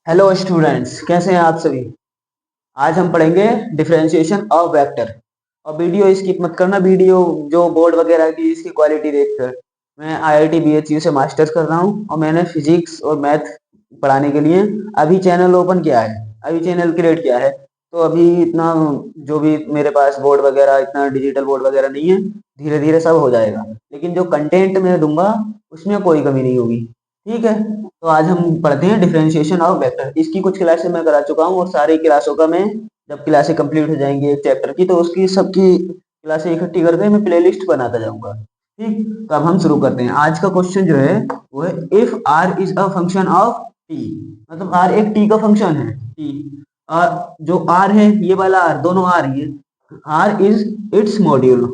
Hello students, कैसे हैं आप सभी। आज हम पढ़ेंगे डिफरेंशिएशन ऑफ वेक्टर। और वीडियो स्किप मत करना। वीडियो जो बोर्ड वगैरह की इसकी क्वालिटी देखकर। मैं आईआईटी बीएचयू से मास्टर्स कर रहा हूँ और मैंने फिजिक्स और मैथ पढ़ाने के लिए अभी चैनल ओपन किया है, अभी चैनल क्रिएट किया है। तो अभी इतना जो भी मेरे पास बोर्ड वगैरह, इतना डिजिटल बोर्ड वगैरह नहीं है। धीरे धीरे सब हो जाएगा, लेकिन जो कंटेंट मैं दूंगा उसमें कोई कमी नहीं होगी। ठीक है। तो आज हम पढ़ते हैं डिफरेंशिएशन ऑफ वेक्टर। इसकी कुछ क्लासेस मैं करा चुका हूँ और सारी क्लासों का मैं, जब क्लासें कंप्लीट हो जाएंगी एक चैप्टर की, तो उसकी सबकी क्लासें इकट्ठी करके मैं प्लेलिस्ट बनाता जाऊंगा। ठीक। तो अब हम शुरू करते हैं। आज का क्वेश्चन जो है वो है, if R is a function of T. मतलब आर एक टी का फंक्शन है, टी। और जो आर है, ये वाला आर, दोनों आर, ये R is its module.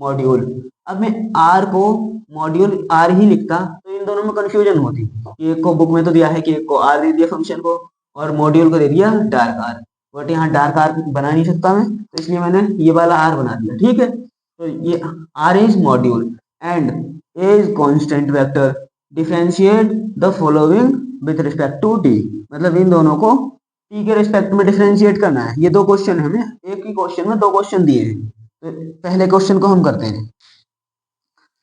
Module. अब मैं आर को मॉड्यूल आर ही लिखता तो इन दोनों में कंफ्यूजन होती कि एक को बुक में तो दिया है कि एक को आर दे दिया फंक्शन को, और मॉड्यूल को दे दिया डार्क आर। बट यहाँ डार्क आर बना नहीं सकता मैं, तो इसलिए मैंने ये वाला आर बना दिया। ठीक है। तो ये R is module and A is constant vector differentiate the following with respect to T. मतलब इन दोनों को टी के रिस्पेक्ट में डिफरेंशिएट करना है। ये दो क्वेश्चन है, हमें एक ही क्वेश्चन में दो क्वेश्चन दिए हैं। तो पहले क्वेश्चन को हम करते हैं,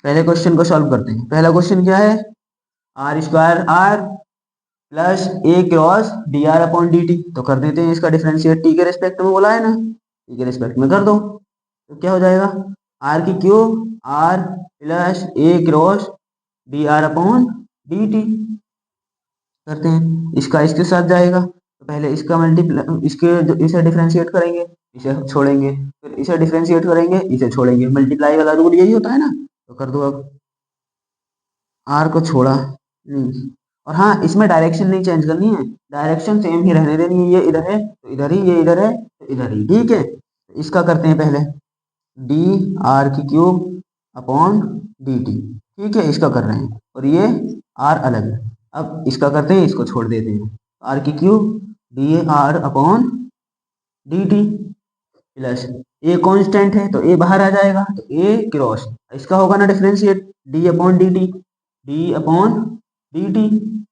पहले क्वेश्चन को सॉल्व करते हैं। पहला क्वेश्चन क्या है, R square R plus A cross D R upon D T. तो कर देते हैं इसका डिफरेंशिएट, टी के रेस्पेक्ट में बोला है ना, टी के रेस्पेक्ट में कर दो। तो क्या हो जाएगा, आर की cube R plus A cross D R upon D T. करते हैं, इसका इसके साथ जाएगा तो पहले इसका मल्टीप्लाई, इसे डिफरेंशिएट करेंगे, इसे छोड़ेंगे, फिर इसे डिफरेंशिएट करेंगे, इसे छोड़ेंगे। मल्टीप्लाई वाला रूल यही होता है ना। तो कर दो अब, आर को छोड़ा नहीं। और हाँ, इसमें डायरेक्शन नहीं चेंज करनी है, डायरेक्शन सेम ही रहने देनी है। ये इधर है तो इधर ही, ये इधर है तो इधर ही। ठीक है। तो इसका करते हैं पहले, डी आर की क्यूब अपॉन डी टी। ठीक है, इसका कर रहे हैं और ये आर अलग है। अब इसका करते हैं, इसको छोड़ देते हैं। आर की cube D R upon D T plus a constant है तो ए बाहर आ जाएगा, तो ए क्रॉस इसका होगा ना differentiate, D upon D T, D upon D T,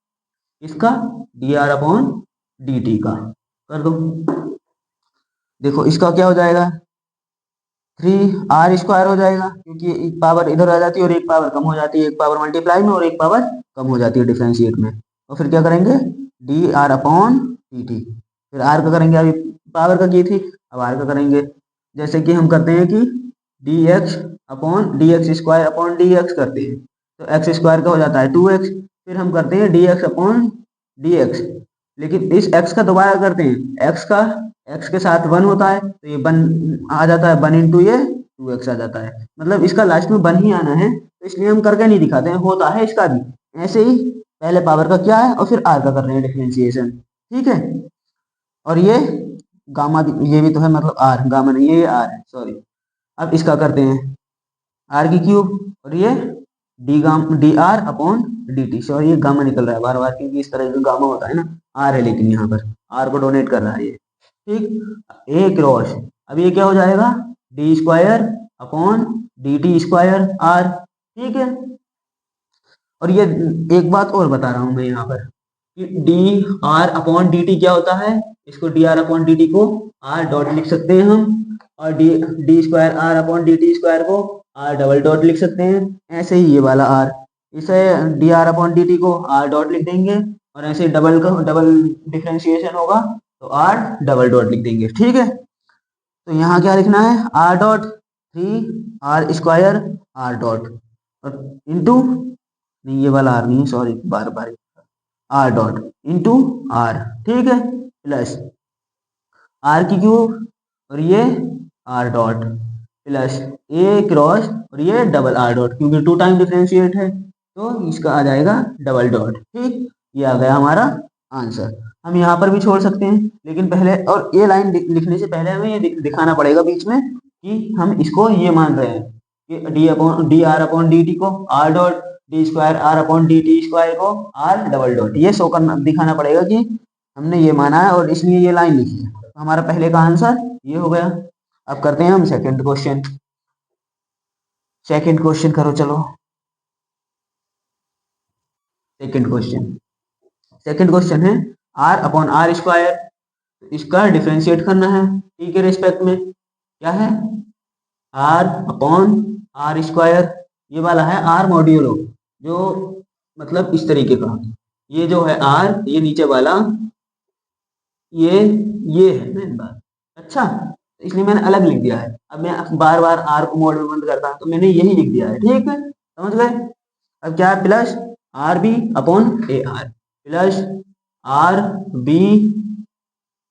इसका D R upon D T का कर दो। देखो इसका क्या हो जाएगा, थ्री आर स्क्वायर हो जाएगा, क्योंकि एक पावर इधर आ जाती है और एक पावर कम हो जाती है। एक पावर मल्टीप्लाई में और एक पावर कम हो जाती है डिफरेंशिएट में। और फिर क्या करेंगे, D R upon D T. फिर आर का करेंगे, अभी पावर का की थी, अब आर का करेंगे। जैसे कि हम करते हैं कि D x upon D x square upon D x करते हैं, तो एक्स स्क्वायर का हो जाता है टू एक्स। फिर हम करते हैं D x upon D x, लेकिन इस एक्स का दोबारा करते हैं, एक्स का एक्स के साथ वन होता है तो ये वन आ जाता है, वन इंटू ये टू एक्स आ जाता है। मतलब इसका लास्ट में वन ही आना है, तो इसलिए हम करके नहीं दिखाते हैं, होता है इसका भी ऐसे ही। पहले पावर का क्या है और फिर आर का कर रहे हैं डिफरेंशिएशन। ठीक है। और ये गामा भी, ये भी तो है, मतलब आर, गामा नहीं है, ये आर है, सॉरी। अब इसका करते हैं, आर की क्यूब और ये D R upon D T. Sorry, ये गामा निकल रहा है बार बार, क्योंकि इस तरह का गामा होता है ना, आर है लेकिन यहाँ पर आर को डोनेट कर रहा है ये। ठीक। ए क्रॉस, अब ये क्या हो जाएगा, D square upon D T square R. ठीक है। और ये एक बात और बता रहा हूं मैं यहाँ पर, कि D R upon D T क्या होता है, इसको D R upon D T को आर डॉट लिख सकते हैं हम, और D D square R upon D T square को आर डबल डॉट लिख सकते हैं। ऐसे ही ये वाला आर, इसे D R upon D T को आर डॉट लिख देंगे, और ऐसे डबल का डबल डिफ्रेंशिएशन होगा तो आर डबल डॉट लिख देंगे। ठीक है। तो यहाँ क्या लिखना है, R dot three R square R dot, और इंटू, नहीं ये वाला आर नहीं है, सॉरी, बार बार आर डॉट इंटू आर। ठीक है। प्लस आर की क्यूब और ये R dot plus A cross और ये डबल आर डॉट, क्योंकि टू टाइम डिफरेंशिएट है तो इसका आ जाएगा डबल डॉट। ठीक। ये आ गया हमारा आंसर। हम यहाँ पर भी छोड़ सकते हैं, लेकिन पहले, और ये लाइन लिखने से पहले हमें ये दिखाना पड़ेगा बीच में कि हम इसको ये मान रहे हैं कि D R upon D T को R dot, D square R upon D T square को आर डबल डॉट, ये शो करना, दिखाना पड़ेगा कि हमने ये माना है और इसलिए ये लाइन लिखी है। तो हमारा पहले का आंसर ये हो गया। अब करते हैं हम सेकंड क्वेश्चन। सेकंड क्वेश्चन करो चलो। सेकंड क्वेश्चन, सेकंड क्वेश्चन है, आर अपॉन आर स्क्वायर, इसका डिफ्रेंशिएट करना है टी के रिस्पेक्ट में, क्या है आर अपॉन आर स्क्वायर, ये वाला है आर मॉड्यूलो, जो मतलब इस तरीके का, ये जो है आर, ये नीचे वाला ये ये है मेन बात। अच्छा, इसलिए मैंने अलग लिख दिया है। अब मैं बार बार आर को मोड में बंद करता तो मैंने यही लिख दिया है, ठीक है, समझ गए। अब क्या है, plus R B upon A R, plus R B,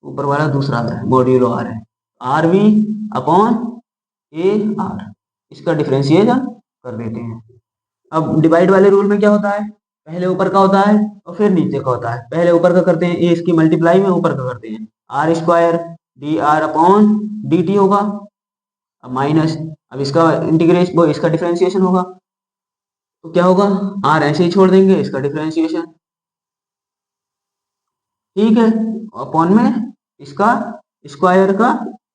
ऊपर वाला दूसरा है मॉड्यूलो आर है, R B upon A R, इसका डिफरेंशिएशन कर देते हैं। अब डिवाइड वाले रूल में क्या होता है, पहले ऊपर का होता है और फिर नीचे का होता है। पहले ऊपर का करते हैं, ए इसकी मल्टीप्लाई में ऊपर का करते हैं, R square D R upon D T होगा, अब माइनस, अब इसका इंटीग्रेशन वो इसका डिफरेंशिएशन होगा, तो क्या होगा, आर ऐसे ही छोड़ देंगे, इसका डिफरेंशिएशन, ठीक है, अपॉन में इसका स्क्वायर का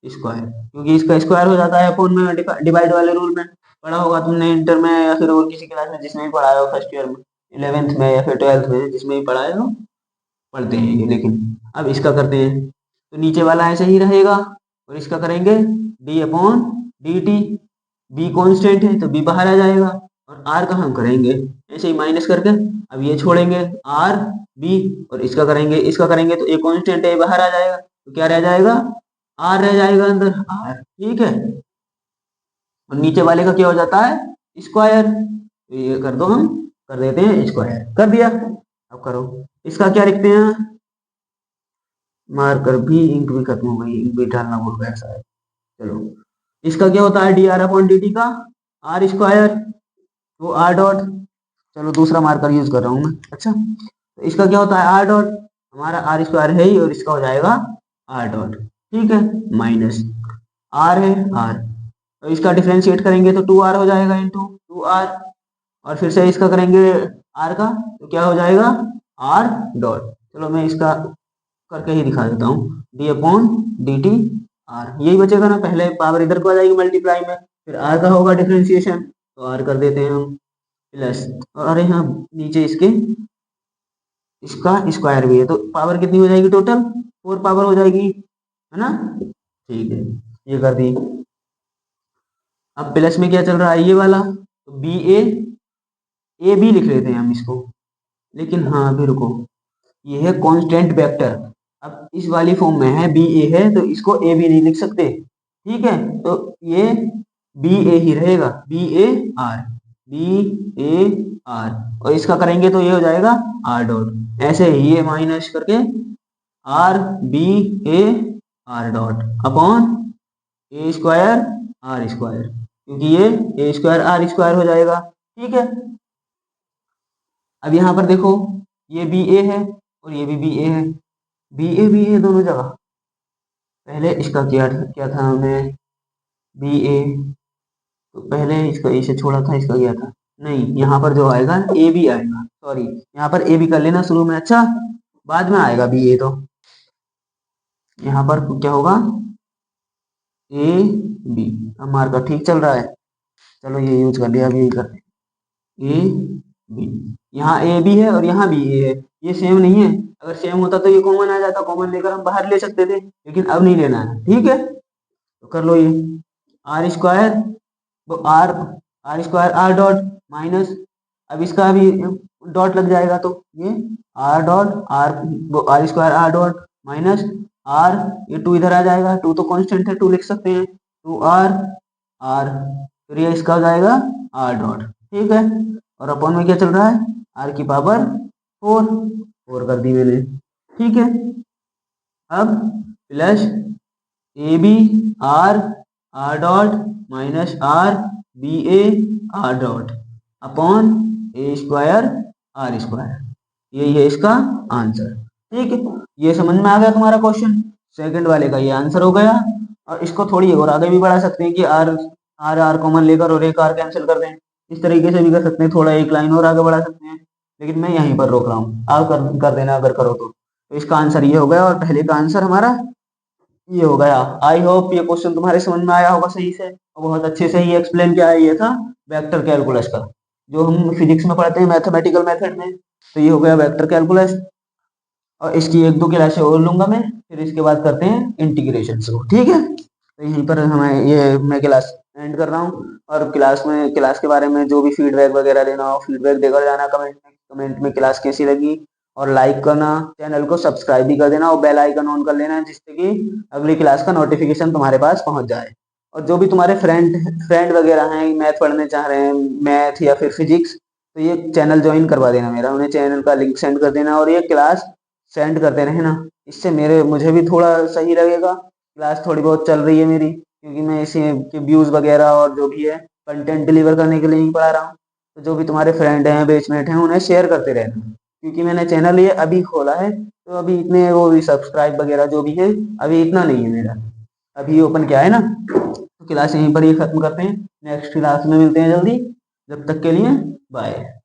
स्क्वायर, क्योंकि इसका स्क्वायर हो जाता है अपॉन में, डिवाइड वाले रूल में पढ़ा होगा तुमने इंटर में या फिर और किसी क्लास में, जिसमें भी पढ़ाया हो, फर्स्ट ईयर में, 11th में या फिर 12th में, जिसमें भी पढ़ाए हो पढ़ते हैं ये। लेकिन अब इसका करते हैं, तो नीचे वाला ऐसे ही रहेगा और इसका करेंगे D upon D T, B constant है तो बी बाहर आ जाएगा, और आर का हम करेंगे ऐसे ही माइनस करके, अब ये छोड़ेंगे आर बी, और इसका करेंगे तो ए कॉन्स्टेंट है बाहर आ जाएगा, तो क्या रह जाएगा, आर रह जाएगा अंदर आर, ठीक है, और नीचे वाले का क्या हो जाता है, स्क्वायर, तो ये कर दो, हम कर देते हैं स्क्वायर, कर दिया। अब करो, इसका क्या लिखते हैं, मार्कर भी, इंक भी खत्म हो गई, इंक भी डालना भूल गया शायद, चलो, इसका क्या होता है, D R upon D T का आर स्क्वायर, वो आर डॉट, चलो दूसरा मार्कर यूज कर रहा हूँ मैं, अच्छा, तो इसका क्या होता है आर डॉट, हमारा आर स्क्वायर है ही, और इसका हो जाएगा आर डॉट, ठीक है, माइनस आर है आर, तो इसका डिफरेंशिएट करेंगे तो 2r हो जाएगा इंटू 2r, और फिर से इसका करेंगे r का, तो क्या हो जाएगा r डॉट, चलो मैं इसका करके ही दिखा देता हूँ, D upon D T R, यही बचेगा ना, पहले पावर इधर को आ जाएगी मल्टीप्लाई में, फिर r का होगा डिफरेंशिएशन, तो r कर देते हैं हम, प्लस, और अरे हाँ नीचे इसके इसका स्क्वायर भी है, तो पावर कितनी हो जाएगी टोटल, 4 पावर हो जाएगी, है ना, ठीक है, ये कर दी। अब प्लस में क्या चल रहा है, ये वाला, तो बी ए बी लिख लेते हैं हम इसको, लेकिन हाँ अभी रुको, ये है कांस्टेंट वेक्टर, अब इस वाली फॉर्म में है बी ए है, तो इसको ए बी नहीं लिख सकते, ठीक है, तो ये बी ए ही रहेगा, B A R, B A R, और इसका करेंगे तो ये हो जाएगा आर डॉट, ऐसे ही ये माइनस करके R B A R dot upon A square R square, क्योंकि ये ए स्क्वायर आर स्क्वायर हो जाएगा, ठीक है। अब यहाँ पर देखो, ये बी ए है और ये भी बी ए है, बी ए दोनों जगह, पहले इसका क्या क्या था, हमें बी ए, तो पहले इसका ए से छोड़ा था, इसका क्या था, नहीं यहाँ पर जो आएगा ए बी आएगा, सॉरी यहाँ पर ए बी कर लेना शुरू में, अच्छा बाद में आएगा बी ए, तो यहाँ पर क्या होगा ए बी, हमारा का ठीक चल रहा है, चलो ये यूज कर लिया, अब यही करते हैं ए बी, यहाँ ए बी है और यहाँ भी ए है, ये सेम नहीं है, अगर सेम होता तो ये कॉमन आ जाता, कॉमन लेकर हम बाहर ले सकते थे, लेकिन अब नहीं लेना है, ठीक है, तो कर लो ये आर स्क्वायर, तो R square R dot minus, अब इसका भी डॉट लग जाएगा, तो ये R dot R, R square R dot minus R, ये 2 इधर आ जाएगा, 2 तो कांस्टेंट है, 2 लिख सकते हैं, 2 आर आर, फिर ये इसका हो जाएगा आर डॉट, ठीक है, और अपॉन में क्या चल रहा है, आर की पावर 4 कर दी मैंने, ठीक है। अब plus A B R R dot minus R B A R dot upon A square R square, यही है इसका आंसर, ठीक है। ये समझ में आ गया तुम्हारा क्वेश्चन, सेकंड वाले का ये आंसर हो गया, और इसको थोड़ी और आगे भी बढ़ा सकते हैं कि आर आर आर कॉमन लेकर और एक आर कैंसिल कर दें, इस तरीके से भी कर सकते हैं, थोड़ा एक लाइन और आगे बढ़ा सकते हैं, लेकिन मैं यहीं पर रोक रहा हूँ, आप कर देना अगर करो तो इसका आंसर ये हो गया, और पहले का आंसर हमारा ये हो गया। आई होप ये क्वेश्चन तुम्हारे समझ में आया होगा सही से, और बहुत अच्छे से ही एक्सप्लेन किया है, ये था वेक्टर कैलकुलस का, जो हम फिजिक्स में पढ़ते हैं मैथमेटिकल मेथड में, तो ये हो गया वेक्टर कैलकुलस। और इसकी 1-2 क्लासें और लूँगा मैं, फिर इसके बाद करते हैं इंटीग्रेशन शुरू, ठीक है? तो यहीं पर हमें ये मैं क्लास एंड कर रहा हूँ, और क्लास के बारे में जो भी फीडबैक वगैरह देना हो फीडबैक देकर जाना कमेंट में क्लास कैसी लगी, और लाइक करना, चैनल को सब्सक्राइब भी कर देना और बेल आइकन ऑन कर लेना, जिससे कि अगली क्लास का नोटिफिकेशन तुम्हारे पास पहुंच जाए। और जो भी तुम्हारे फ्रेंड फ्रेंड वगैरह हैं मैथ पढ़ने चाह रहे हैं, मैथ या फिर फिजिक्स, तो ये चैनल ज्वाइन करवा देना मेरा, उन्हें चैनल का लिंक सेंड कर देना और ये क्लास सेंड करते रहना। इससे मुझे भी थोड़ा सही लगेगा, क्लास थोड़ी बहुत चल रही है मेरी, क्योंकि मैं इसी के व्यूज़ वगैरह और जो भी है कंटेंट डिलीवर करने के लिए ही पढ़ा रहा हूँ। तो जो भी तुम्हारे फ्रेंड हैं बेचमेट हैं उन्हें शेयर करते रहना, क्योंकि मैंने चैनल ये अभी खोला है, तो अभी इतने वो भी सब्सक्राइब वगैरह जो भी है अभी इतना नहीं है मेरा, अभी ओपन किया है ना। तो क्लास यहीं पर ही ख़त्म करते हैं, नेक्स्ट क्लास में मिलते हैं जल्दी, जब तक के लिए बाय।